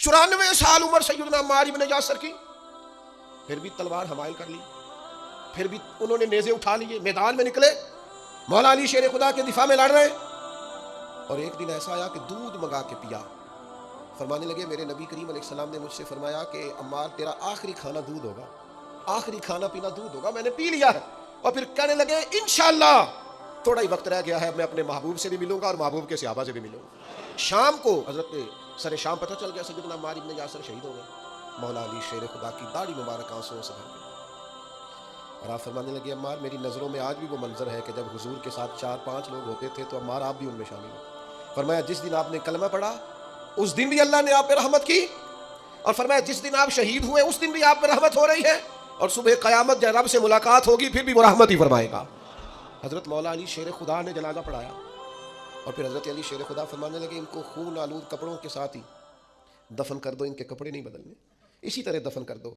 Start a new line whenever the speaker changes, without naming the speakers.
94 سال عمر سیدنا عمار ابن یاسر کی، پھر بھی تلوار حمائل کر لی، پھر بھی انہوں نے نیزے اٹھا لیے، میدان میں نکلے، مولا علی شیر خدا کے دفاع میں لڑ رہے۔ اور ایک دن ایسا آیا کہ دودھ منگا کے پیا، فرمانے لگے میرے نبی کریم علیہ السلام نے مجھ سے فرمایا کہ عمار تیرا آخری کھانا دودھ ہوگا، آخری کھانا پینا دودھ ہوگا، میں نے پی لیا ہے۔ اور پھر کہنے لگے انشاءاللہ تھوڑا ہی وقت رہ گیا ہے، میں اپنے محبوب سے بھی ملوں گا اور محبوب کے صحابہ سے بھی ملوں گا۔ شام کو حضرت سر شام پتہ چل گیا سیدنا عمار ابن یاسر شہید ہو گئے۔ مولا علی شیر خدا کی داڑھی مبارک آنسوؤں سے بھر گئی، اور آپ فرمانے لگے عمار میری نظروں میں آج بھی وہ منظر ہے کہ جب حضور کے ساتھ 4-5 لوگ ہوتے تھے تو عمار آپ بھی ان میں شامل ہو۔ فرمایا جس دن آپ نے کلمہ پڑھا اس دن بھی اللہ نے آپ پہ رحمت کی، اور فرمایا جس دن آپ شہید ہوئے اس دن بھی آپ پہ رحمت ہو رہی ہے، اور صبح قیامت جب رب سے ملاقات ہوگی پھر بھی وہ رحمت ہی فرمائے گا۔ حضرت مولا علی شیر خدا نے جنازہ پڑھایا، اور پھر حضرت علی شیر خدا فرمانے لگے ان کو خون آلود کپڑوں کے ساتھ ہی دفن کر دو، ان کے کپڑے نہیں بدلنے، اسی طرح دفن کر دو۔